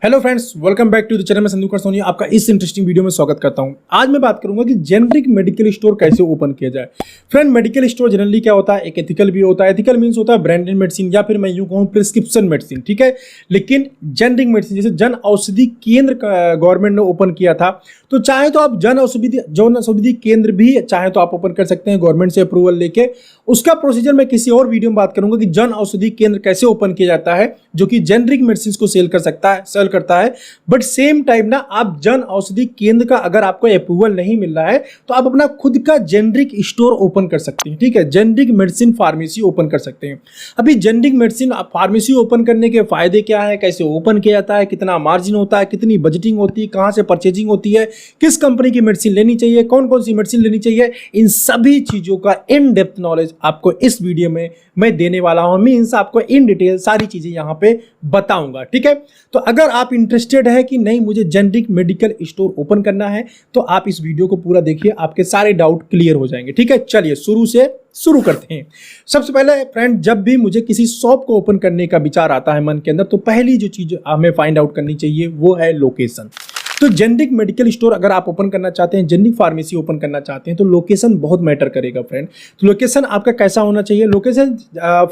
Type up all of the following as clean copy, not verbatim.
Hello friends, welcome back to the channel में संदीप सोनी आपका इस इंटरेस्टिंग वीडियो में स्वागत करता हूं। आज मैं बात करूंगा कि जेनरिक मेडिकल स्टोर कैसे ओपन किया जाए। फ्रेंड, मेडिकल स्टोर जनरली क्या होता है, एक एथिकल भी होता है। एथिकल मींस होता है ब्रांडेड मेडिसिन या फिर मैं यूं कहूं प्रिस्क्रिप्शन मेडिसिन, ठीक है। लेकिन जेनरिक मेडिसिन जैसे जन औषधि केंद्र गवर्नमेंट ने ओपन किया था, तो चाहे तो आप जन औषधि केंद्र भी चाहे तो आप ओपन कर सकते हैं गवर्नमेंट से अप्रूवल लेके। उसका प्रोसीजर मैं किसी और वीडियो में बात करूंगा कि जन औषधि केंद्र कैसे ओपन किया जाता है जो कि जेनरिक मेडिसिन को सेल करता है। बट सेम टाइम ना, आप जन औषधि केंद्र का अगर आपको अप्रूवल नहीं मिल रहा है तो आप अपना खुद का जेनरिक स्टोर ओपन कर सकते हैं, ठीक है। जेनरिक मेडिसिन फार्मेसी ओपन कर सकते हैं। अभी जेनरिक मेडिसिन फार्मेसी ओपन करने के फायदे क्या है, कैसे ओपन किया जाता है, कितना मार्जिन होता है, कितनी बजटिंग होती है, कहां से परचेजिंग होती है, किस कंपनी की मेडिसिन लेनी चाहिए, कौन कौन सी मेडिसिन लेनी चाहिए, इन सभी चीजों का इन डेप्थ नॉलेज आपको इस वीडियो में मैं देने वाला हूं। मींस आपको इन डिटेल सारी चीजें यहां पे बताऊंगा, ठीक है। तो अगर आप इंटरेस्टेड है कि नहीं मुझे जेनरिक मेडिकल स्टोर ओपन करना है तो आप इस वीडियो को पूरा देखिए, आपके सारे डाउट क्लियर हो जाएंगे, ठीक है। चलिए शुरू करते हैं। सबसे पहले फ्रेंड, जब भी मुझे किसी शॉप को ओपन करने का विचार आता है मन के अंदर, तो पहली जो चीज हमें फाइंड आउट करनी चाहिए वो है लोकेशन। तो जेनरिक मेडिकल स्टोर अगर आप ओपन करना चाहते हैं, जेनरिक फार्मेसी ओपन करना चाहते हैं, तो लोकेशन बहुत मैटर करेगा फ्रेंड। तो लोकेशन आपका कैसा होना चाहिए? लोकेशन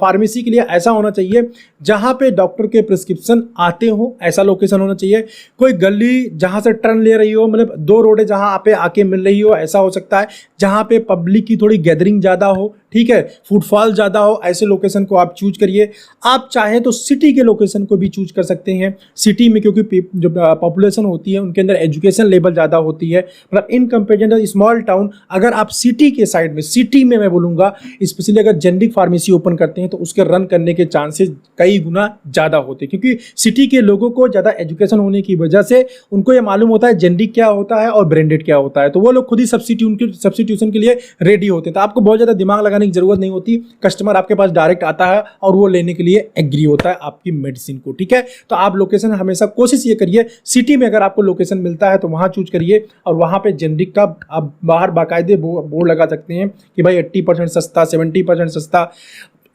फार्मेसी के लिए ऐसा होना चाहिए जहां पे डॉक्टर के प्रिस्क्रिप्शन आते हो, ऐसा लोकेशन होना चाहिए। कोई गली जहां से टर्न ले रही हो, मतलब दो रोडें जहां पे आके मिल रही हो, ऐसा हो सकता है। जहां पे पब्लिक की थोड़ी गैदरिंग ज्यादा हो, ठीक है, फुटफॉल ज्यादा हो, ऐसे लोकेशन को आप चूज करिए। आप चाहें तो सिटी के लोकेशन को भी चूज कर सकते हैं। सिटी में क्योंकि जो पॉपुलेशन होती है उनके अंदर एजुकेशन लेवल ज्यादा होती है, मतलब इन कंपेरिजन स्मॉल टाउन। अगर आप सिटी के साइड में, सिटी में मैं बोलूंगा स्पेशली अगर जेनरिक फार्मेसी ओपन करते हैं तो उसके रन करने के चांसेस कई गुना ज्यादा होते हैं, क्योंकि सिटी के लोगों को ज्यादा एजुकेशन होने की वजह से उनको यह मालूम होता है जेनरिक क्या होता है और ब्रांडेड क्या होता है, तो वो लोग खुद ही सब्स्टिट्यूशन के लिए रेडी होते हैं। तो आपको बहुत ज्यादा दिमाग लगाने की जरूरत नहीं होती, कस्टमर आपके पास डायरेक्ट आता है और वो लेने के लिए एग्री होता है आपकी मेडिसिन को, ठीक है। तो आप लोकेशन हमेशा कोशिश ये करिए, सिटी में अगर आपको लोकेशन मिलता है तो वहां चूज करिए और वहां पे जेनरिक का आप बाहर बाकायदे बोर्ड लगा सकते हैं कि भाई 80% सस्ता, 70% सस्ता,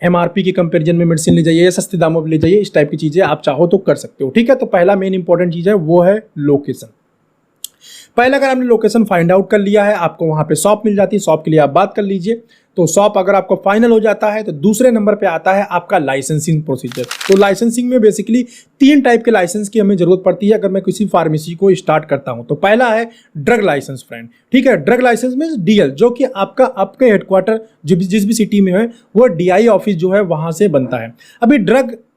एमआरपी के कंपैरिजन में मेडिसिन ले जाइए, सस्ते दामों पर ले जाइए। इस टाइप की चीजें आप चाहो तो कर सकते हो, ठीक है। तो पहला मेन इंपॉर्टेंट चीज है वो है लोकेशन। पहले अगर आपने लोकेशन फाइंड आउट कर लिया है, आपको वहां पे शॉप मिल जाती है, शॉप के लिए आप बात कर लीजिए। तो शॉप अगर आपको फाइनल हो जाता है तो दूसरे नंबर पे आता है आपका लाइसेंसिंग प्रोसीजर। तो लाइसेंसिंग में बेसिकली 3 टाइप के लाइसेंस की हमें जरूरत पड़ती है अगर मैं किसी फार्मेसी को स्टार्ट करता हूं। तो पहला है ड्रग लाइसेंस फ्रेंड, ठीक है। ड्रग लाइसेंस में डीएल, जो कि आपके हेडक्वार्टर जिस भी सिटी में है वो डीआई ऑफिस जो है वहां से बनता है। अभी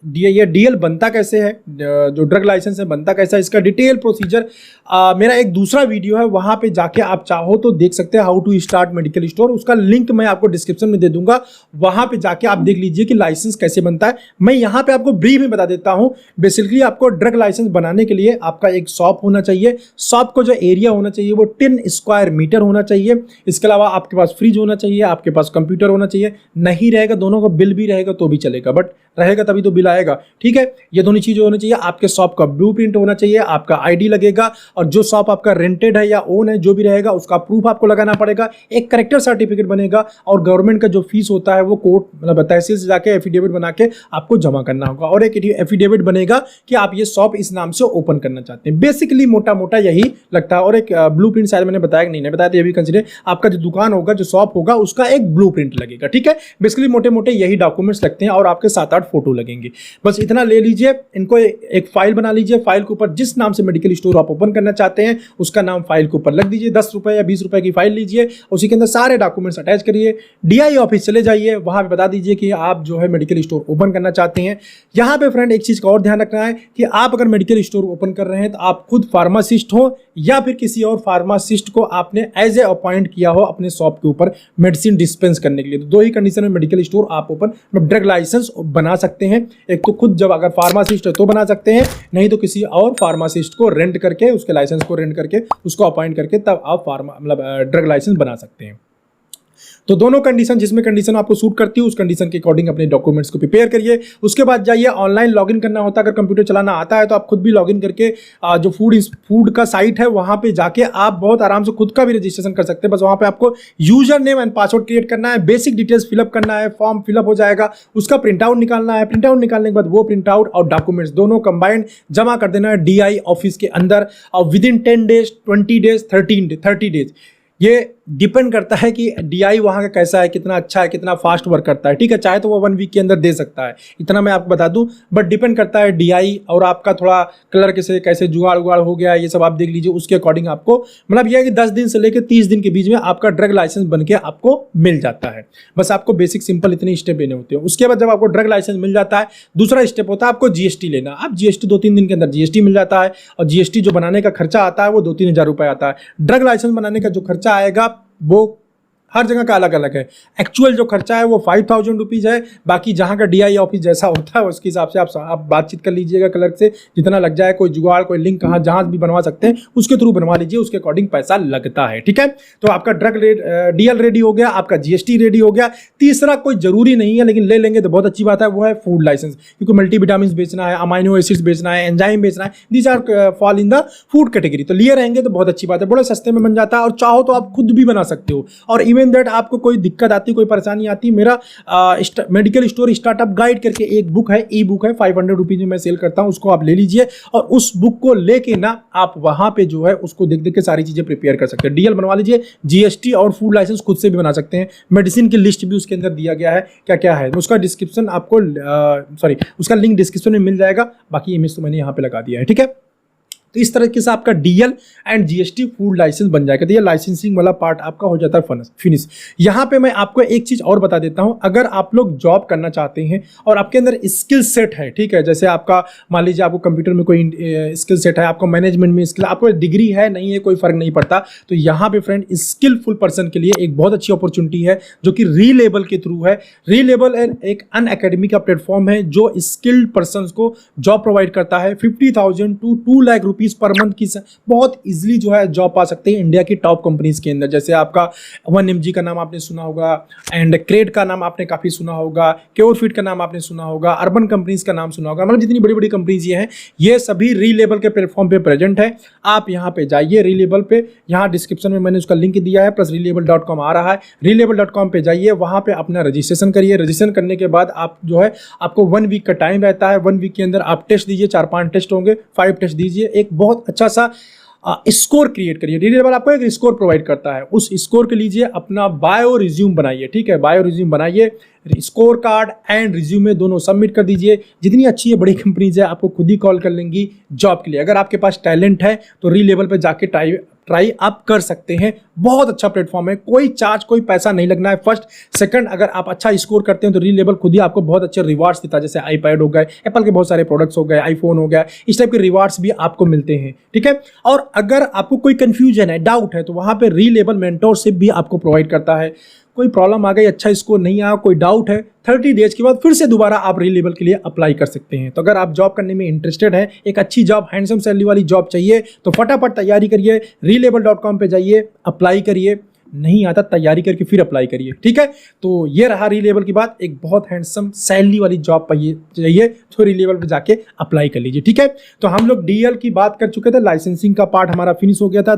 ये डीएल बनता कैसे है, जो ड्रग लाइसेंस है बनता कैसा है, इसका डिटेल प्रोसीजर मेरा एक दूसरा वीडियो है, वहां पे जाके आप चाहो तो देख सकते हैं, how to start medical store. उसका लिंक मैं आपको डिस्क्रिप्शन में दे दूंगा, वहां पे जाके आप देख लीजिए कि लाइसेंस कैसे बनता है। मैं यहां पे आपको ब्रीफ में बता देता हूं। बेसिकली आपको ड्रग लाइसेंस बनाने के लिए आपका एक शॉप होना चाहिए। शॉप को जो एरिया होना चाहिए वो 10 स्क्वायर मीटर होना चाहिए। इसके अलावा आपके पास फ्रिज होना चाहिए, आपके पास कंप्यूटर होना चाहिए। नहीं रहेगा, दोनों का बिल भी रहेगा तो भी चलेगा, बट रहेगा तभी तो बिल आएगा, ठीक है। ये दोनों चीजें होनी चाहिए। आपके शॉप का ब्लूप्रिंट होना चाहिए, आपका आईडी लगेगा, और जो शॉप आपका रेंटेड है या ओन है जो भी रहेगा उसका प्रूफ आपको लगाना पड़ेगा। एक करेक्टर सर्टिफिकेट बनेगा और गवर्नमेंट का जो फीस होता है वो कोर्ट मतलब तहसील से जाके एफिडेविट बना के आपको जमा करना होगा, और एक एफिडेविट बनेगा कि आप ये शॉप इस नाम से ओपन करना चाहते हैं। बेसिकली मोटा मोटा यही लगता है। और एक ब्लूप्रिंट शायद मैंने बताया नहीं बताया तो ये भी कंसीडर, आपका जो दुकान होगा, जो शॉप होगा, उसका एक ब्लूप्रिंट लगेगा, ठीक है। बेसिकली मोटे मोटे यही डॉक्यूमेंट्स लगते हैं और आपके 7-8 फोटो लगेंगे। बस इतना ले लीजिए, इनको एक फाइल बना लीजिए। फाइल के ऊपर जिस नाम से मेडिकल स्टोर आप ओपन करना चाहते हैं उसका नाम फाइल के ऊपर लग दीजिए। 10 रुपए या 20 रुपए की फाइल लीजिए, उसी के अंदर सारे डॉक्यूमेंट्स अटैच करिए। डीआई ऑफिस चले जाइए, वहां पे बता दीजिए कि आप जो है मेडिकल स्टोर ओपन करना चाहते हैं। यहां पे फ्रेंड एक चीज का और ध्यान रखना है कि आप अगर मेडिकल स्टोर ओपन कर रहे हैं तो आप खुद फार्मासिस्ट हो या फिर किसी और फार्मासिस्ट को आपने एज ए अपॉइंट किया हो अपने शॉप के ऊपर मेडिसिन डिस्पेंस करने के लिए। तो 2 ही कंडीशन में मेडिकल स्टोर आप ओपन ड्रग लाइसेंस बना सकते हैं। एक तो खुद जब अगर फार्मासिस्ट है तो बना सकते हैं, नहीं तो किसी और फार्मासिस्ट को रेंट करके, उसके लाइसेंस को रेंट करके, उसको अपॉइंट करके तब आप ड्रग लाइसेंस बना सकते हैं। तो दोनों कंडीशन, जिसमें कंडीशन आपको सूट करती है उस कंडीशन के अकॉर्डिंग अपने डॉक्यूमेंट्स को प्रिपेयर करिए। उसके बाद जाइए, ऑनलाइन लॉगिन करना होता है, अगर कंप्यूटर चलाना आता है तो आप खुद भी लॉगिन करके जो फूड का साइट है वहां पे जाके आप बहुत आराम से खुद का भी रजिस्ट्रेशन कर सकते हैं। बस वहां पे आपको user name and password create करना है, बेसिक डिटेल्स फिलअप करना है, फॉर्म फिलअप हो जाएगा, उसका प्रिंट आउट निकालना है, प्रिंट आउट निकालने के बाद वो प्रिंट आउट और डॉक्यूमेंट्स दोनों कंबाइंड जमा कर देना है DI ऑफिस के अंदर, और with in 10 days, 20 days, 30 days, ये डिपेंड करता है कि DI वहाँ का कैसा है, कितना अच्छा है, कितना फास्ट वर्क करता है। ठीक है, चाहे तो वो 1 वीक के अंदर दे सकता है, इतना मैं आपको बता दूं, बट डिपेंड करता है DI और आपका थोड़ा क्लर्क से कैसे जुगाड़ उगाड़ हो गया, ये सब आप देख लीजिए, उसके अकॉर्डिंग आपको मतलब यह है कि 10 दिन से लेकर 30 दिन के बीच में आपका ड्रग लाइसेंस बन के आपको मिल जाता है। बस आपको बेसिक सिंपल इतने स्टेप लेने होते हैं। उसके बाद जब आपको ड्रग लाइसेंस मिल जाता है, दूसरा स्टेप होता है आपको GST लेना। आप GST 2-3 दिन के अंदर GST मिल जाता है, और GST जो बनाने का खर्चा आता है वो 2-3 हज़ार रुपये आता है। ड्रग लाइसेंस बनाने का जो खर्चा आएगा वो हर जगह का अलग अलग है। एक्चुअल जो खर्चा है वो 5000 रुपीज़ है, बाकी जहाँ का DI ऑफिस जैसा होता है उसके हिसाब से आप बातचीत कर लीजिएगा क्लर्क से, जितना लग जाए, कोई जुगाड़ कोई लिंक कहाँ जहाँ भी बनवा सकते हैं उसके थ्रू बनवा लीजिए, उसके अकॉर्डिंग पैसा लगता है। ठीक है, तो आपका ड्रग DL रेडी हो गया, आपका GST रेडी हो गया। तीसरा कोई जरूरी नहीं है लेकिन ले लेंगे तो बहुत अच्छी बात है, वो है फूड लाइसेंस, क्योंकि मल्टीविटामिन बेचना है, अमाइनो एसिड्स बेचना है, एंजाइम बेचना है, these are fall in the food category. तो लिए रहेंगे तो बहुत अच्छी बात है, बड़े सस्ते में बन जाता है, और चाहो तो आप खुद भी बना सकते हो। और इवन दैट आपको कोई दिक्कत आती, कोई परेशानी आती, मेरा मेडिकल स्टोर स्टार्टअप गाइड करके एक बुक है, ई बुक है, 500 रुपीज में मैं सेल करता हूं, उसको आप ले लीजिए, और उस बुक को लेके ना आप वहां पे जो है उसको देख देख के सारी चीजें प्रिपेयर कर सकते हैं। DL बनवा लीजिए, GST और फूड लाइसेंस खुद से भी बना सकते हैं। मेडिसिन की लिस्ट भी उसके अंदर दिया गया है, क्या क्या है, उसका डिस्क्रिप्शन आपको उसका लिंक डिस्क्रिप्शन में मिल जाएगा, बाकी इमेज तो मैंने यहाँ पे लगा दिया है। ठीक है, तो इस तरीके से आपका DL and GST food license बन जाएगा। तो ये लाइसेंसिंग वाला पार्ट आपका हो जाता है फिनिश। यहाँ पे मैं आपको एक चीज और बता देता हूँ, अगर आप लोग जॉब करना चाहते हैं और आपके अंदर स्किल सेट है, ठीक है, जैसे आपका मान लीजिए आपको कंप्यूटर में कोई स्किल सेट है, आपको मैनेजमेंट में स्किल, आपको डिग्री है नहीं है कोई फर्क नहीं पड़ता, तो यहाँ पे फ्रेंड स्किलफुल पर्सन के लिए एक बहुत अच्छी अपॉर्चुनिटी है जो कि रीलेबल के थ्रू है। रीलेबल एक अन अकेडमी का प्लेटफॉर्म है जो स्किल्ड पर्सन को जॉब प्रोवाइड करता है। 50,000 to 2 lakh rupees per month की बहुत इजीली जो है जॉब पा सकते हैं इंडिया की टॉप कंपनीज के अंदर। जैसे आपका 1mg का नाम आपने सुना होगा, एंड क्रेड का नाम आपने काफी सुना होगा, क्योरफिट का नाम आपने सुना होगा, अर्बन कंपनीज का नाम सुना होगा, मतलब जितनी बड़ी बड़ी कंपनीज ये हैं, ये सभी रीलेबल के प्लेटफॉर्म पे प्रेजेंट है। आप यहाँ पे जाइए रीलेबल पे, यहाँ डिस्क्रिप्शन में मैंने उसका लिंक दिया है, प्लस रीलेबल.com आ रहा है, रीलेबल.com पे जाइए, वहाँ पे अपना रजिस्ट्रेशन करिए। रजिस्ट्रेशन करने के बाद आप जो है आपको 1 वीक का टाइम रहता है, 1 वीक के अंदर आप टेस्ट दीजिए, 4-5 टेस्ट होंगे, 5 टेस्ट दीजिए, एक बहुत अच्छा सा स्कोर क्रिएट करिए। रीलेबल आपको एक स्कोर प्रोवाइड करता है, उस स्कोर के लीजिए अपना बायो रिज्यूम बनाइए। ठीक है, बायो रिज्यूम बनाइए, स्कोर कार्ड एंड रिज्यूमे दोनों सबमिट कर दीजिए। जितनी अच्छी है बड़ी कंपनीज है आपको खुद ही कॉल कर लेंगी जॉब के लिए। अगर आपके पास टैलेंट है तो रीलेबल पे जाके ट्राई आप कर सकते हैं। बहुत अच्छा प्लेटफॉर्म है, कोई चार्ज कोई पैसा नहीं लगना है। फर्स्ट सेकंड अगर आप अच्छा स्कोर करते हैं तो रीलेबल खुद ही आपको बहुत अच्छे रिवार्ड्स देता है, जैसे iPad हो गए, एप्पल के बहुत सारे प्रोडक्ट्स हो गए, iPhone हो गया, इस टाइप के रिवार्ड्स भी आपको मिलते हैं। ठीक है, और अगर आपको कोई कंफ्यूजन है, डाउट है, तो वहां पे रीलेबल मेंटोरशिप भी आपको प्रोवाइड करता है। कोई प्रॉब्लम आ गई, अच्छा स्कोर नहीं आया, कोई डाउट है, 30 डेज के बाद फिर से दोबारा आप रीलेबल के लिए अप्लाई कर सकते हैं। तो अगर आप जॉब करने में इंटरेस्टेड हैं, एक अच्छी जॉब, हैंडसम सैलरी वाली जॉब चाहिए, तो फटाफट तैयारी करिए, रीलेबल.com पे जाइए, अप्लाई करिए। नहीं आता तैयारी करके फिर अप्लाई करिए। ठीक है, तो ये रहा रीलेबल की बात। एक बहुत हैंडसम सैलरी वाली जॉब चाहिए तो रीलेबल पे जाके अप्लाई कर लीजिए। ठीक है, तो हम लोग DL की बात कर चुके थे, लाइसेंसिंग का पार्ट हमारा फिनिश हो गया था,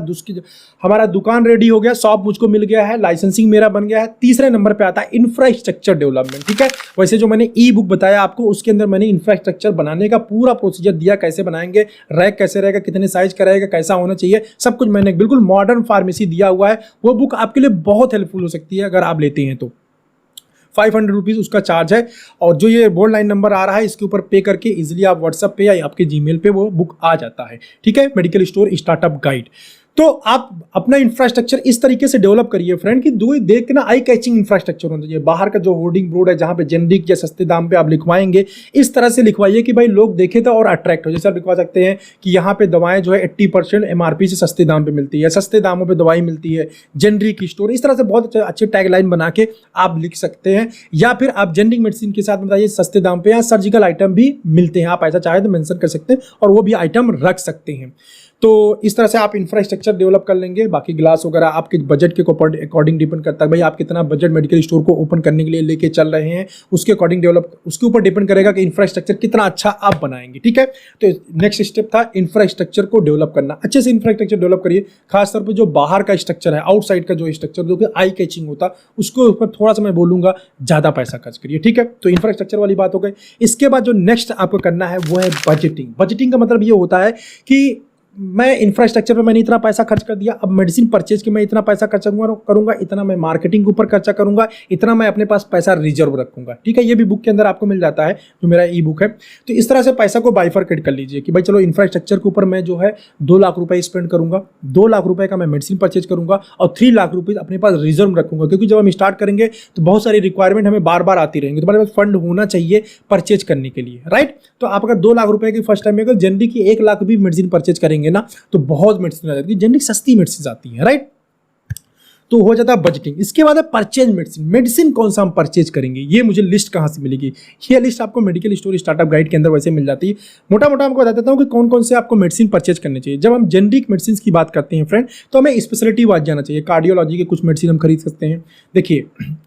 हमारा दुकान रेडी हो गया, शॉप मुझको मिल गया है, लाइसेंसिंग मेरा बन गया है। तीसरे नंबर पे आता है इंफ्रास्ट्रक्चर डेवलपमेंट। ठीक है, वैसे जो मैंने ई बुक बताया आपको, उसके अंदर मैंने इंफ्रास्ट्रक्चर बनाने का पूरा प्रोसीजर दिया, कैसे बनाएंगे, रैक कैसे रहेगा, कितने साइज का रहेगा, कैसा होना चाहिए, सब कुछ मैंने बिल्कुल मॉडर्न फार्मेसी दिया हुआ है। वो बुक आपके लिए बहुत हेल्पफुल हो सकती है अगर आप लेते हैं तो। 500 रुपीज़ उसका चार्ज है, और जो ये बोर्ड लाइन नंबर आ रहा है इसके ऊपर पे करके इजीली आप व्हाट्सएप पे या आपके जीमेल पे वो बुक आ जाता है। ठीक है, मेडिकल स्टोर स्टार्टअप गाइड। तो आप अपना इंफ्रास्ट्रक्चर इस तरीके से डेवलप करिए फ्रेंड कि दो देख के ना आई कैचिंग इंफ्रास्ट्रक्चर होना चाहिए। बाहर का जो होर्डिंग बोर्ड है जहाँ पे जेनरिक या सस्ते दाम पे आप लिखवाएंगे, इस तरह से लिखवाइए कि भाई लोग देखे तो और अट्रैक्ट हो। जैसे आप लिखवा सकते हैं कि यहाँ पे दवाएं जो है 80% MRP से सस्ते दाम पे मिलती है, सस्ते दामों पे दवाई मिलती है, जेनरिक स्टोर, इस तरह से बहुत अच्छे टैगलाइन बना के आप लिख सकते हैं। या फिर आप जेनरिक मेडिसिन के साथ बताइए सस्ते दाम पे या सर्जिकल आइटम भी मिलते हैं, आप ऐसा चाहे तो मेंशन कर सकते हैं और वो भी आइटम रख सकते हैं। तो इस तरह से आप इंफ्रास्ट्रक्चर डेवलप कर लेंगे। बाकी ग्लास वगैरह आपके बजट के अकॉर्डिंग डिपेंड करता है, भाई आप कितना बजट मेडिकल स्टोर को ओपन करने के लिए लेके चल रहे हैं, उसके अकॉर्डिंग डेवलप, उसके ऊपर डिपेंड करेगा कि इंफ्रास्ट्रक्चर कितना अच्छा आप बनाएंगे। ठीक है, तो नेक्स्ट स्टेप था इंफ्रास्ट्रक्चर को डेवलप करना। अच्छे से इंफ्रास्ट्रक्चर डेवलप करिए, खासतौर पर जो बाहर का स्ट्रक्चर है, आउटसाइड का जो स्ट्रक्चर जो कि आई कैचिंग होता, उसको ऊपर थोड़ा सा मैं बोलूंगा ज़्यादा पैसा खर्च करिए। ठीक है, तो इंफ्रास्ट्रक्चर वाली बात हो गई। इसके बाद जो नेक्स्ट आपको करना है वो है बजटिंग। बजटिंग का मतलब ये होता है कि मैं इंफ्रास्ट्रक्चर पे मैंने इतना पैसा खर्च कर दिया, अब मेडिसिन परचेज के मैं इतना पैसा खर्च करूंगा, इतना मैं मार्केटिंग के ऊपर खर्चा करूंगा, इतना मैं अपने पास पैसा रिजर्व रखूंगा। ठीक है, ये भी बुक के अंदर आपको मिल जाता है, जो मेरा ई बुक है। तो इस तरह से पैसा को बाइफरकेट कर लीजिए कि भाई चलो इंफ्रास्ट्रक्चर के ऊपर मैं जो है 2 लाख रुपए स्पेंड करूंगा, 2 लाख रुपए का मैं मेडिसिन परचेज करूंगा और 3 लाख रुपए अपने पास रिजर्व रखूंगा, क्योंकि जब हम स्टार्ट करेंगे तो बहुत सारी रिक्वायरमेंट हमें बार बार आती रहेंगी, तो हमारे पास फंड होना चाहिए परचेज करने के लिए, राइट। तो आप अगर 2 लाख रुपए की फर्स्ट टाइम में अगर जनरली की 1 लाख भी मेडिसिन परचेज करेंगे ना, तो बहुत मेडिसिन आ जाती है, जनरली सस्ती मेडिसिन आती है, राइट। तो हो जाता है बजटिंग। इसके बाद है परचेज मेडिसिन। मेडिसिन कौन सा हम परचेज करेंगे, ये मुझे लिस्ट कहाँ से मिलेगी? ये लिस्ट आपको मेडिकल स्टोर स्टार्टअप गाइड के अंदर वैसे मिल जाती है। मोटा मोटा आपको बता देता हूँ कि कौन कौन से आपको मेडिसिन परचेज करने चाहिए। जब हम जेनरिक मेडिसिन की बात करते हैं फ्रेंड, तो हमें स्पेशलिटी वाइज जाना चाहिए। कार्डियोलॉजी के कुछ मेडिसिन हम खरीद सकते हैं। देखिए,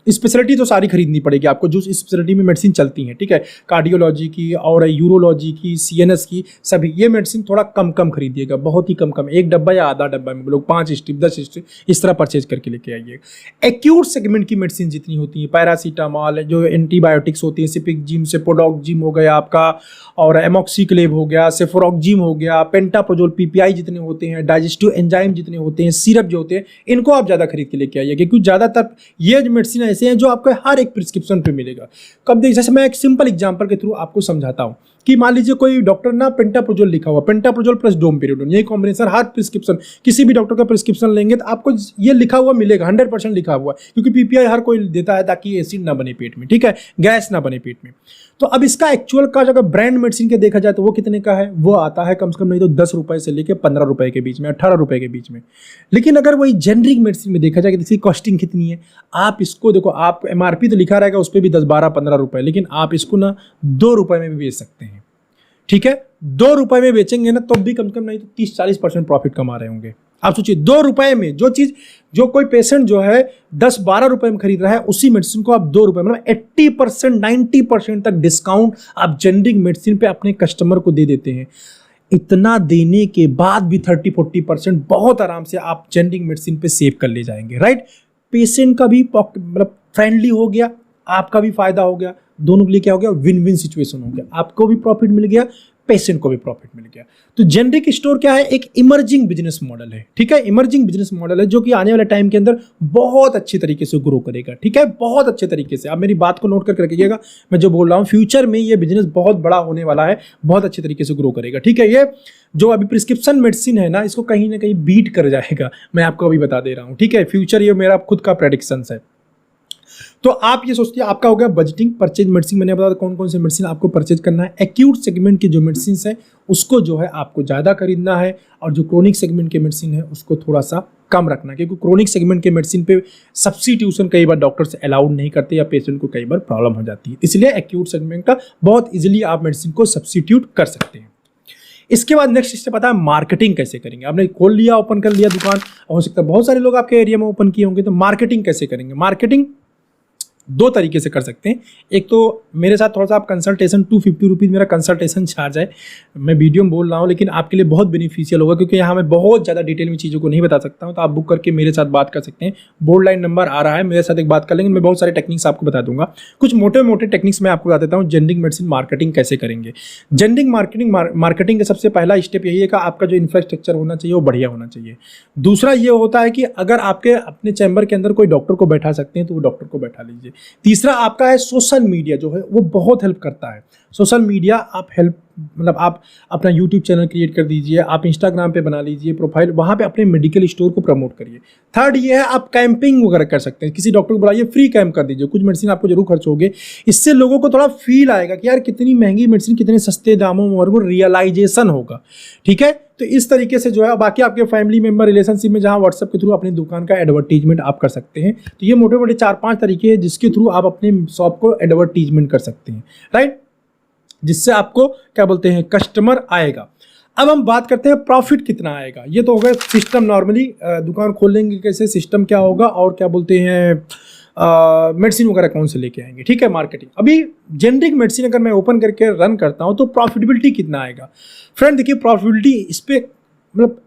स्पेशलिटी तो सारी खरीदनी पड़ेगी आपको, जो स्पेशलिटी में मेडिसिन चलती हैं, ठीक है, कार्डियोलॉजी की और यूरोलॉजी की, CNS की, सभी ये मेडिसिन थोड़ा कम कम खरीदिएगा, बहुत ही कम कम, 1 डब्बा या आधा डब्बा में लोग 5 स्ट्रिप 10 स्ट्रिप इस तरह परचेज करके लेके आइएगा। एक्यूट सेगमेंट की मेडिसिन जितनी होती है, पैरासीटामॉल, जो एंटीबायोटिक्स होती है, सिपिकजिम, सेपोडॉक्जिम हो गया आपका, और एमॉक्सिक्लेव हो गया, सेफोरॉक्जिम हो गया, पेंटाप्रोजोल, PPI जितने होते हैं, डाइजेस्टिव एंजाइम जितने होते हैं, सिरप जो होते हैं, इनको आप ज़्यादा खरीद के लेके आइए, क्योंकि ज़्यादातर ये जो मेडिसिन ऐसे हैं जो आपको हर एक प्रिस्क्रिप्शन पे मिलेगा। कब देख, जैसे मैं एक सिंपल एग्जांपल के थ्रू आपको समझाता हूँ कि मान लीजिए कोई डॉक्टर ना पेंटाप्रोजोल लिखा हुआ, पेंटाप्रोजोल प्लस डोमपेरिडोन, ये कॉम्बिनेशन हर प्रिस्क्रिप्शन, किसी भी डॉक्टर का प्रिस्क्रिप्शन लेंगे तो आपको ये लिखा हुआ मिलेगा, 100% लिखा हुआ, क्योंकि PPI हर कोई देता है ताकि एसिड ना बने पेट में, ठीक है, गैस ना बने पेट में। तो अब इसका एक्चुअल का अगर ब्रांड मेडिसिन के देखा जाए तो वो कितने का है, वो आता है कम से कम नहीं तो 10 रुपए से लेकर 15 रुपए के बीच में, 18 रुपए के बीच में। लेकिन अगर वही जेनरिक मेडिसिन में देखा जाए कि इसकी कॉस्टिंग कितनी है, आप इसको देखो, आप MRP तो लिखा रहेगा उस पर भी 10, 12, 15 रुपए, लेकिन आप इसको ना 2 रुपए में भी बेच सकते हैं। ठीक है, 2 रुपए में बेचेंगे ना तो भी कम से कम नहीं तो 30-40% प्रॉफिट कमा रहे होंगे। आप सोचिए, 2 रुपए में जो चीज, जो कोई पेशेंट जो है 10-12 रुपए में खरीद रहा है, उसी मेडिसिन को आप 2 रुपए, मतलब 80% 90% तक डिस्काउंट आप जेनरिक मेडिसिन पे अपने कस्टमर को दे देते हैं। इतना देने के बाद भी 30-40% बहुत आराम से आप जेनरिक मेडिसिन पे सेव कर ले जाएंगे, राइट। पेशेंट का भी मतलब फ्रेंडली हो गया, आपका भी फायदा हो गया, दोनों के लिए क्या हो गया, विन विन सिचुएशन हो गया, आपको भी प्रॉफिट मिल गया, पेशेंट को भी प्रॉफिट मिल गया। तो जेनरिक स्टोर क्या है, एक इमर्जिंग बिजनेस मॉडल है, ठीक है, इमर्जिंग बिजनेस मॉडल है जो कि आने वाले टाइम के अंदर बहुत अच्छी तरीके से ग्रो करेगा, ठीक है, बहुत अच्छे तरीके से। आप मेरी बात को नोट करके रखिएगा, मैं जो बोल रहा हूँ, फ्यूचर में ये बिजनेस बहुत बड़ा होने वाला है, बहुत अच्छे तरीके से ग्रो करेगा, ठीक है। ये जो अभी प्रिस्क्रिप्शन मेडिसिन है ना, इसको कहीं ना कहीं बीट कर जाएगा, मैं आपको अभी बता दे रहा हूँ, ठीक है। फ्यूचर ये मेरा खुद का प्रेडिक्शन है। तो आप ये सोचते हैं, आपका हो गया बजटिंग, परचेज मेडिसिन, मैंने बताया कौन कौन से मेडिसिन आपको परचेज करना है। एक्यूट सेगमेंट की जो मेडिसिन है उसको जो है आपको ज़्यादा खरीदना है, और जो क्रोनिक सेगमेंट के मेडिसिन है उसको थोड़ा सा कम रखना है, क्योंकि क्रोनिक सेगमेंट के मेडिसिन पे सब्स्टिट्यूशन कई बार डॉक्टर से अलाउड नहीं करते या पेशेंट को कई बार प्रॉब्लम हो जाती है, इसलिए एक्यूट सेगमेंट का बहुत ईजिली आप मेडिसिन को सब्स्टिट्यूट कर सकते हैं। इसके बाद नेक्स्ट स्टेप आता है मार्केटिंग कैसे करेंगे। आपने खोल लिया, ओपन कर लिया दुकान, हो सकता है बहुत सारे लोग आपके एरिया में ओपन किए होंगे, तो मार्केटिंग कैसे करेंगे। मार्केटिंग 2 तरीके से कर सकते हैं। एक तो मेरे साथ थोड़ा सा आप कंसल्टेशन 250 रुपीज़ मेरा कंसल्टेशन चार्ज है, मैं वीडियो में बोल रहा हूँ, लेकिन आपके लिए बहुत बेनिफिशियल होगा, क्योंकि यहाँ मैं बहुत ज़्यादा डिटेल में चीज़ों को नहीं बता सकता हूँ। तो आप बुक करके मेरे साथ बात कर सकते हैं, बोर्ड लाइन नंबर आ रहा है, मेरे साथ एक बात कर लेंगे, मैं बहुत सारे टेक्निक्स आपको बता दूंगा। कुछ मोटे मोटे टेक्निक्स मैं आपको बता देता हूँ, जेनरिक मेडिसिन मार्केटिंग कैसे करेंगे। जेनरिक मार्केटिंग का सबसे पहला स्टेप यही है कि आपका जो इंफ्रास्ट्रक्चर होना चाहिए वो बढ़िया होना चाहिए। दूसरा ये होता है कि अगर आपके अपने चैम्बर के अंदर कोई डॉक्टर को बैठा सकते हैं तो वो डॉक्टर को बैठा लीजिए। तीसरा आपका है सोशल मीडिया, जो है वो बहुत हेल्प करता है। सोशल मीडिया आप मतलब आप अपना यूट्यूब चैनल क्रिएट कर दीजिए, आप इंस्टाग्राम पे बना लीजिए प्रोफाइल, वहाँ पे अपने मेडिकल स्टोर को प्रमोट करिए। थर्ड ये है, आप कैंपिंग वगैरह कर सकते हैं, किसी डॉक्टर को बुलाइए, फ्री कैंप कर दीजिए, कुछ मेडिसिन आपको जरूर खर्च होगे, इससे लोगों को थोड़ा फील आएगा कि यार कितनी महंगी मेडिसिन कितने सस्ते दामों में, और वो रियलाइजेशन होगा, ठीक है। तो इस तरीके से जो है, बाकी आपके फैमिली मेंबर रिलेशनशिप में जहाँ व्हाट्सएप के थ्रू अपनी दुकान का एडवर्टीजमेंट आप कर सकते हैं। तो ये मोटे मोटे 4-5 तरीके हैं जिसके थ्रू आप अपने शॉप को एडवर्टीजमेंट कर सकते हैं, राइट, जिससे आपको क्या बोलते हैं, कस्टमर आएगा। अब हम बात करते हैं प्रॉफिट कितना आएगा। ये तो होगा सिस्टम, नॉर्मली दुकान खोलेंगे कैसे, सिस्टम क्या होगा, और क्या बोलते हैं मेडिसिन वगैरह कौन से लेके आएंगे, ठीक है, मार्केटिंग। अभी जेनरिक मेडिसिन अगर मैं ओपन करके रन करता हूँ तो प्रॉफिटेबिलिटी कितना आएगा। फ्रेंड देखिए, प्रॉफिटेबिलिटी इस पर मतलब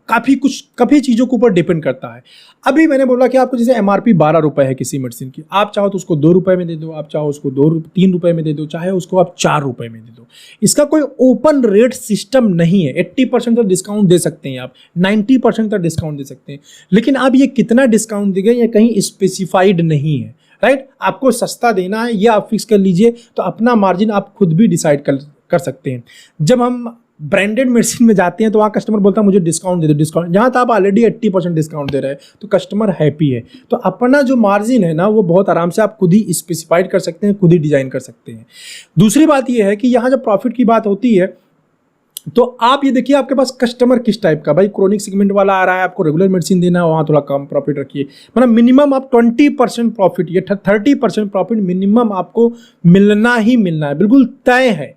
काफ़ी चीज़ों के ऊपर डिपेंड करता है। अभी मैंने बोला कि आपको जैसे एमआरपी 12 रुपये है किसी मेडिसिन की, आप चाहो तो उसको 2 रुपये में दे दो, आप चाहो उसको 3 रुपये में दे दो, चाहे उसको आप 4 रुपये में दे दो। इसका कोई ओपन रेट सिस्टम नहीं है। 80% तक डिस्काउंट दे सकते हैं आप, 90% तक डिस्काउंट दे सकते हैं, लेकिन आप ये कितना डिस्काउंट देंगे ये कहीं स्पेसिफाइड नहीं है, राइट। आपको सस्ता देना है ये आप फिक्स कर लीजिए, तो अपना मार्जिन आप खुद भी डिसाइड कर सकते हैं। जब हम ब्रांडेड मेडिसिन में जाते हैं तो वहाँ कस्टमर बोलता है मुझे डिस्काउंट दे दो, डिस्काउंट। जहाँ तो आप ऑलरेडी 80% डिस्काउंट दे रहे हैं तो कस्टमर हैप्पी है। तो अपना जो मार्जिन है ना वो बहुत आराम से आप खुद ही स्पेसिफाइड कर सकते हैं, खुद ही डिजाइन कर सकते हैं। दूसरी बात ये है कि यहाँ जब प्रॉफिट की बात होती है तो आप ये देखिए आपके पास कस्टमर किस टाइप का, भाई क्रोनिक सेगमेंट वाला आ रहा है, आपको रेगुलर मेडिसिन देना है, वहाँ थोड़ा कम प्रॉफिट रखिए। मतलब मिनिमम आप 20% प्रॉफिट या 30% प्रॉफिट मिनिमम आपको मिलना ही मिलना है, बिल्कुल तय है।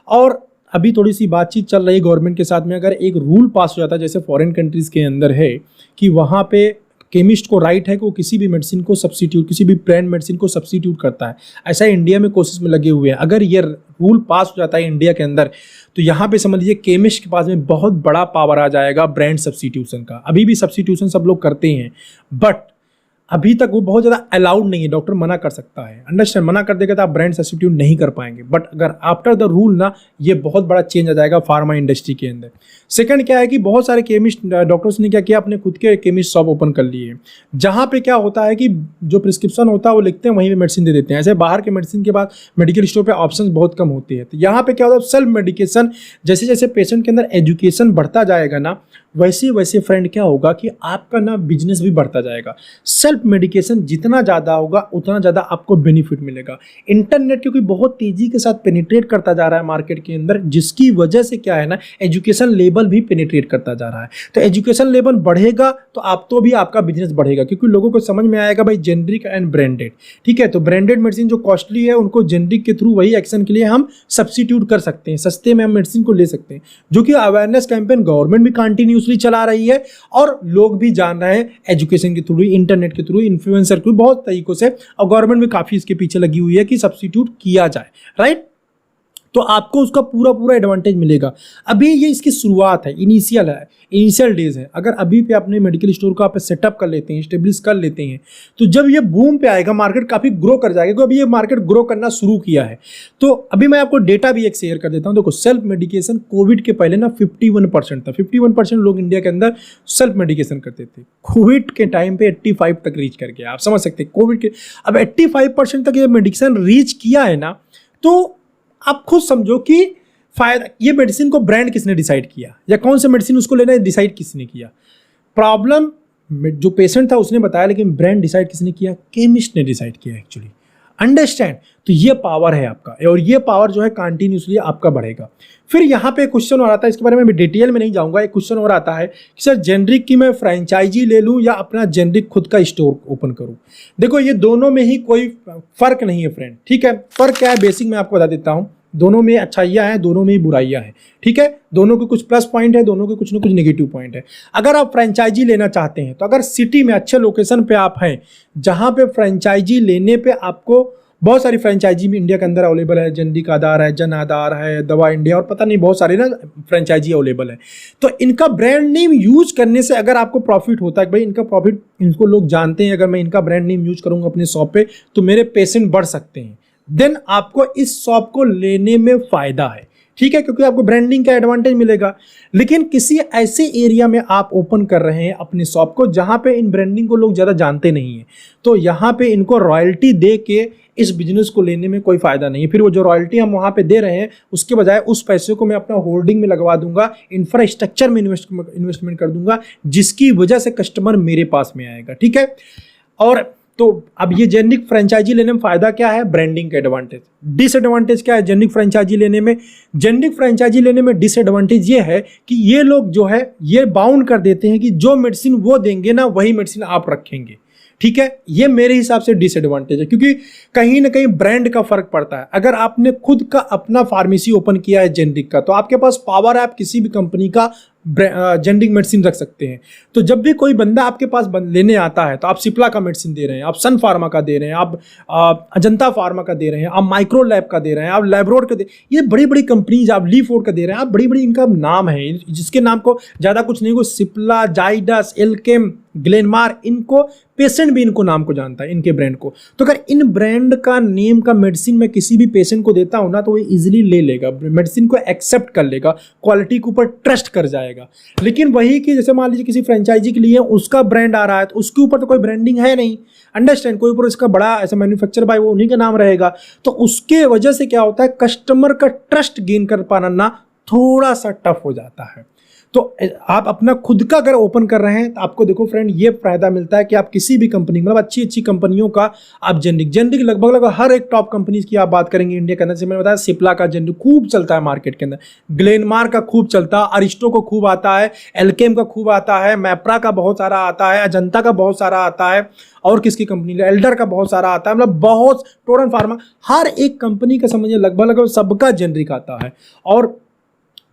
और अभी थोड़ी सी बातचीत चल रही है गवर्नमेंट के साथ में, अगर एक रूल पास हो जाता है जैसे फॉरेन कंट्रीज़ के अंदर है कि वहाँ पे केमिस्ट को राइट है कि वो किसी भी मेडिसिन को सब्सिट्यूट, किसी भी ब्रांड मेडिसिन को सब्सिट्यूट करता है, ऐसा इंडिया में कोशिश में लगे हुए हैं। अगर ये रूल पास हो जाता है इंडिया के अंदर तो यहाँ पे समझ लीजिए केमिस्ट के पास में बहुत बड़ा पावर आ जाएगा ब्रांड सब्सिट्यूशन का। अभी भी सब्सिट्यूशन सब लोग करते हैं, बट अभी तक वो बहुत ज़्यादा अलाउड नहीं है, डॉक्टर मना कर सकता है, अंडरस्टैंड, मना कर देगा तो आप ब्रांड सब्सिट्यूट नहीं कर पाएंगे। बट अगर आफ्टर द रूल ना, ये बहुत बड़ा चेंज आ जाएगा फार्मा इंडस्ट्री के अंदर। सेकंड क्या है कि बहुत सारे केमिस्ट डॉक्टर्स ने क्या किया, अपने खुद के केमिस्ट शॉप ओपन कर लिए, जहाँ पे क्या होता है कि जो प्रिस्क्रिप्शन होता है वो लिखते हैं, वहीं पे मेडिसिन दे देते हैं। ऐसे बाहर के मेडिसिन के बाद मेडिकल स्टोर पर ऑप्शन बहुत कम होते हैं। तो यहाँ पे क्या होता है, सेल्फ मेडिकेशन, जैसे जैसे पेशेंट के अंदर एजुकेशन बढ़ता जाएगा ना, वैसे वैसे फ्रेंड क्या होगा कि आपका ना बिजनेस भी बढ़ता जाएगा। सेल्फ मेडिकेशन जितना ज़्यादा होगा उतना ज़्यादा आपको बेनिफिट मिलेगा। इंटरनेट क्योंकि बहुत तेज़ी के साथ पेनिट्रेट करता जा रहा है मार्केट के अंदर, जिसकी वजह से क्या है ना, एजुकेशन लेवल भी पेनिट्रेट करता जा रहा है। तो एजुकेशन लेवल बढ़ेगा तो आप तो भी आपका बिजनेस बढ़ेगा, क्योंकि लोगों को समझ में आएगा भाई जेनरिक एंड ब्रांडेड, ठीक है। तो ब्रांडेड मेडिसिन जो कॉस्टली है उनको जेनरिक के थ्रू वही एक्शन के लिए हम सब्सिट्यूट कर सकते हैं, सस्ते में हम मेडिसिन को ले सकते हैं, जो कि अवेयरनेस कैंपेन गवर्नमेंट भी कंटिन्यूसली चला रही है और लोग भी जान रहे हैं एजुकेशन के थ्रू, इंटरनेट के थ्रू, इन्फ्लुएंसर के, बहुत तरीकों से, और गवर्नमेंट भी काफी इसके पीछे लगी हुई है कि सब्स्टिट्यूट किया जाए, राइट। तो आपको उसका पूरा एडवांटेज मिलेगा। अभी ये इसकी शुरुआत है, इनिशियल डेज है। अगर अभी पे अपने मेडिकल स्टोर को आप सेटअप कर लेते हैं, स्टेब्लिश कर लेते हैं, तो जब ये बूम पे आएगा मार्केट काफ़ी ग्रो कर जाएगा, क्योंकि अभी ये मार्केट ग्रो करना शुरू किया है। तो अभी मैं आपको डेटा भी एक शेयर कर देता हूँ। देखो, सेल्फ मेडिकेशन कोविड के पहले ना 51% था, 51% लोग इंडिया के अंदर सेल्फ मेडिकेशन करते थे। कोविड के टाइम पे 85 तक रीच कर गया। आप समझ सकते हैं कोविड के, अब 85% तक ये मेडिकेशन रीच किया है ना, तो आप खुद समझो कि फायदा, ये मेडिसिन को ब्रांड किसने डिसाइड किया या कौन से मेडिसिन उसको लेना है डिसाइड किसने किया। प्रॉब्लम जो पेशेंट था उसने बताया, लेकिन ब्रांड डिसाइड किसने किया, केमिस्ट ने डिसाइड किया एक्चुअली, अंडरस्टैंड। तो ये पावर है आपका, और ये पावर जो है कंटिन्यूसली आपका बढ़ेगा। फिर यहाँ पे क्वेश्चन और आता है, इसके बारे में डिटेल में नहीं जाऊँगा, एक क्वेश्चन और आता है कि सर जेनरिक की मैं फ्रेंचाइजी ले लूँ या अपना जेनरिक खुद का स्टोर ओपन करूँ। देखो, ये दोनों में ही कोई फर्क नहीं है फ्रेंड, ठीक है। फर्क क्या है बेसिक मैं आपको बता देता हूँ। दोनों में अच्छाइयाँ हैं, दोनों में ही बुराइयाँ हैं, ठीक है। दोनों के कुछ प्लस पॉइंट है, दोनों के कुछ ना कुछ नेगेटिव पॉइंट है। अगर आप फ्रेंचाइजी लेना चाहते हैं तो अगर सिटी में अच्छे लोकेशन पे आप हैं, जहाँ पे फ्रेंचाइजी लेने पे आपको बहुत सारी फ्रेंचाइजी भी इंडिया के अंदर अवेलेबल है, जेनरिक आधार है, जन आधार है, दवा इंडिया, और पता नहीं बहुत सारे ना फ्रेंचाइजी अवेलेबल है। तो इनका ब्रांड नेम यूज करने से अगर आपको प्रॉफिट होता है कि भाई इनका प्रॉफिट, इनको लोग जानते हैं, अगर मैं इनका ब्रांड नेम यूज करूँगा अपने शॉप पे तो मेरे पेशेंट बढ़ सकते हैं, देन आपको इस शॉप को लेने में फायदा है, ठीक है, क्योंकि आपको ब्रांडिंग का एडवांटेज मिलेगा। लेकिन किसी ऐसे एरिया में आप ओपन कर रहे हैं अपनी शॉप को जहां पे इन ब्रांडिंग को लोग ज़्यादा जानते नहीं हैं, तो यहाँ पे इनको रॉयल्टी दे के इस बिजनेस को लेने में कोई फायदा नहीं है। फिर वो जो रॉयल्टी हम वहाँ पे दे रहे हैं उसके बजाय उस पैसे को मैं अपना होल्डिंग में लगवा दूंगा, इंफ्रास्ट्रक्चर में इन्वेस्टमेंट कर दूंगा, जिसकी वजह से कस्टमर मेरे पास में आएगा, ठीक है। और तो अब ये जेनरिक फ्रेंचाइजी लेने में फायदा क्या है, ब्रांडिंग का एडवांटेज। डिसएडवांटेज क्या है जेनरिक फ्रेंचाइजी लेने में, जेनरिक फ्रेंचाइजी लेने में डिसएडवांटेज ये है कि ये लोग जो है ये बाउंड कर देते हैं कि जो मेडिसिन वो देंगे ना वही मेडिसिन आप रखेंगे, ठीक है, ये मेरे हिसाब से डिसएडवांटेज है, क्योंकि कहीं ना कहीं ब्रांड का फर्क पड़ता है। अगर आपने खुद का अपना फार्मेसी ओपन किया है जेनरिक का, तो आपके पास पावर है, आप किसी भी कंपनी का जेनरिक मेडिसिन रख सकते हैं। तो जब भी कोई बंदा आपके पास लेने आता है, तो आप सिप्ला का मेडिसिन दे रहे हैं, आप सन फार्मा का दे रहे हैं, आप अजंता फार्मा का दे रहे हैं, आप माइक्रो लैब का दे रहे हैं, आप लैब्रोड का दे, ये बड़ी बड़ी कंपनीज, आप लीफोर्ड का दे रहे हैं, आप बड़ी बड़ी इनका नाम है, जिसके नाम को ज़्यादा कुछ नहीं, को सिप्ला, जाइडस, एल्केम, ग्लेनमार, इनको पेशेंट भी इनको नाम को जानता है, इनके ब्रांड को। तो अगर इन ब्रांड का नेम का मेडिसिन मैं किसी भी पेशेंट को देता हूं ना, तो वो इजीली ले लेगा, मेडिसिन को एक्सेप्ट कर लेगा, क्वालिटी के ऊपर ट्रस्ट कर जाएगा। लेकिन वही कि जैसे मान लीजिए किसी फ्रेंचाइजी के लिए उसका ब्रांड आ रहा है, तो उसके ऊपर तो कोई ब्रांडिंग है नहीं, अंडरस्टैंड, कोई ऊपर इसका बड़ा ऐसा मैन्युफैक्चर बाय वो उन्हीं का नाम रहेगा। तो उसके वजह से क्या होता है, कस्टमर का ट्रस्ट गेन कर पाना ना थोड़ा सा टफ हो जाता है। तो आप अपना खुद का अगर ओपन कर रहे हैं, तो आपको देखो फ्रेंड, ये फायदा मिलता है कि आप किसी भी कंपनी, मतलब अच्छी अच्छी कंपनियों का आप जेनरिक लगभग हर एक टॉप कंपनीज की आप बात करेंगे इंडिया के अंदर, से मैंने बताया सिप्ला का जेनरिक खूब चलता है मार्केट के अंदर, ग्लेनमार का खूब चलता है, अरिस्टो को खूब आता है, एल्केम का खूब आता है, मैप्रा का बहुत सारा आता है, अजंता का बहुत सारा आता है, और किसकी कंपनी, एल्डर का बहुत सारा आता है, मतलब बहुत, टोरेंट फार्मा, हर एक कंपनी का समझिए लगभग सबका जेनरिक आता है। और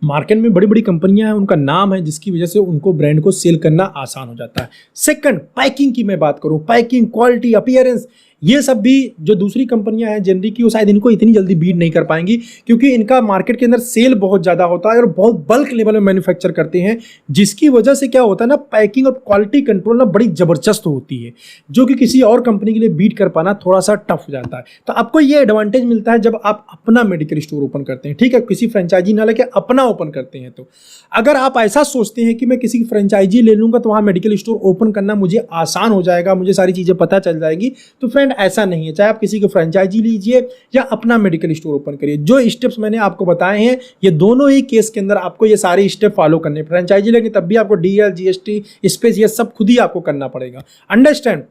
मार्केट में बड़ी बड़ी कंपनियां हैं, उनका नाम है, जिसकी वजह से उनको ब्रांड को सेल करना आसान हो जाता है। सेकंड, पैकिंग की मैं बात करूं, पैकिंग, क्वालिटी, अपीयरेंस, ये सब भी जो दूसरी कंपनियां हैं जेनरिक की, वो शायद इनको इतनी जल्दी बीट नहीं कर पाएंगी, क्योंकि इनका मार्केट के अंदर सेल बहुत ज़्यादा होता है और बहुत बल्क लेवल में मैन्युफैक्चर करते हैं, जिसकी वजह से क्या होता है ना, पैकिंग और क्वालिटी कंट्रोल ना बड़ी ज़बरदस्त होती है, जो कि किसी और कंपनी के लिए बीट कर पाना थोड़ा सा टफ हो जाता है। तो आपको ये एडवांटेज मिलता है जब आप अपना मेडिकल स्टोर ओपन करते हैं, ठीक है, किसी फ्रेंचाइजी ना लेके अपना ओपन करते हैं। तो अगर आप ऐसा सोचते हैं कि मैं किसी की फ्रेंचाइजी ले लूँगा तो वहाँ मेडिकल स्टोर ओपन करना मुझे आसान हो जाएगा, मुझे सारी चीज़ें पता चल जाएगी, तो फ्रेंड ऐसा नहीं है। चाहे आप किसी की फ्रेंचाइजी लीजिए या अपना मेडिकल स्टोर ओपन करिए, जो स्टेप्स मैंने आपको बताए हैं, ये दोनों ही केस के अंदर आपको ये सारे स्टेप फॉलो करने। फ्रेंचाइजी लेंगे तब भी आपको डीएल, जीएसटी, स्पेस, ये सब खुद ही आपको करना पड़ेगा, अंडरस्टैंड।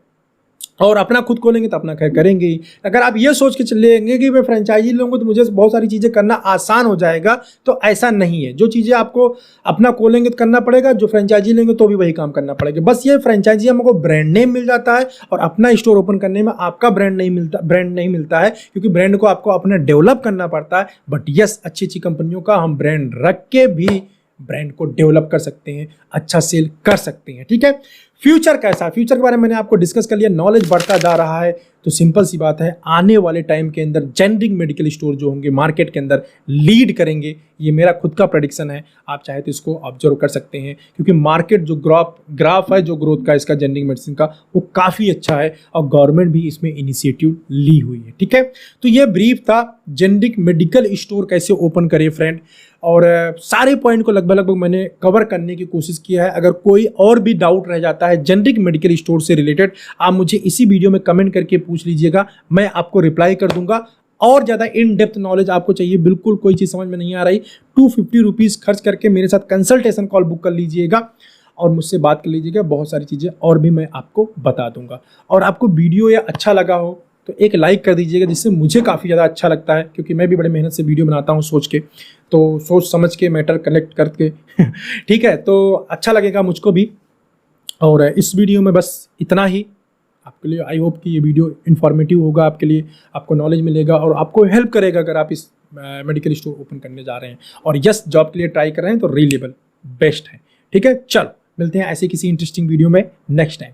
और अपना खुद खोलेंगे तो अपना खैर करेंगे ही। अगर आप ये सोच के चलेंगे कि मैं फ्रेंचाइजी लूँगा तो मुझे बहुत सारी चीज़ें करना आसान हो जाएगा, तो ऐसा नहीं है। जो चीज़ें आपको अपना खोलेंगे तो करना पड़ेगा, जो फ्रेंचाइजी लेंगे तो भी वही काम करना पड़ेगा। बस ये फ्रेंचाइजी हमको ब्रांड नेम मिल जाता है, और अपना स्टोर ओपन करने में आपका ब्रांड नहीं मिलता है, क्योंकि ब्रांड को आपको अपना डेवलप करना पड़ता है। बट यस, अच्छी अच्छी कंपनियों का हम ब्रांड रख के भी ब्रांड को डेवलप कर सकते हैं, अच्छा सेल कर सकते हैं, ठीक है। फ्यूचर कैसा है, फ्यूचर के बारे में मैंने आपको डिस्कस कर लिया, नॉलेज बढ़ता जा रहा है, तो सिंपल सी बात है, आने वाले टाइम के अंदर जेनरिक मेडिकल स्टोर जो होंगे मार्केट के अंदर लीड करेंगे, ये मेरा खुद का प्रेडिक्शन है। आप चाहे तो इसको ऑब्जर्व कर सकते हैं, क्योंकि मार्केट जो ग्राफ है जो ग्रोथ का इसका जेनरिक मेडिसिन का, वो काफ़ी अच्छा है, और गवर्नमेंट भी इसमें इनिशिएटिव ली हुई है, ठीक है। तो ये ब्रीफ था जेनरिक मेडिकल स्टोर कैसे ओपन करें फ्रेंड, और सारे पॉइंट को लगभग मैंने कवर करने की कोशिश किया है। अगर कोई और भी डाउट रह जाता है जेनरिक मेडिकल स्टोर से रिलेटेड, आप मुझे इसी वीडियो में कमेंट करके पूछ लीजिएगा, मैं आपको रिप्लाई कर दूंगा। और ज़्यादा इन डेप्थ नॉलेज आपको चाहिए, बिल्कुल कोई चीज़ समझ में नहीं आ रही, 250 रुपीज़ खर्च करके मेरे साथ कंसल्टेशन कॉल बुक कर लीजिएगा और मुझसे बात कर लीजिएगा, बहुत सारी चीज़ें और भी मैं आपको बता दूंगा। और आपको वीडियो या अच्छा लगा हो तो एक लाइक कर दीजिएगा, जिससे मुझे काफ़ी ज़्यादा अच्छा लगता है, क्योंकि मैं भी बड़े मेहनत से वीडियो बनाता हूँ सोच के, तो सोच समझ के मैटर कनेक्ट करके ठीक है, तो अच्छा लगेगा मुझको भी। और इस वीडियो में बस इतना ही आपके लिए। आई होप कि ये वीडियो इन्फॉर्मेटिव होगा आपके लिए, आपको नॉलेज मिलेगा और आपको हेल्प करेगा अगर आप इस मेडिकल स्टोर ओपन करने जा रहे हैं और यस जॉब के लिए ट्राई कर रहे हैं, तो रिलेबल बेस्ट है, ठीक है। चलो मिलते हैं ऐसे किसी इंटरेस्टिंग वीडियो में नेक्स्ट टाइम।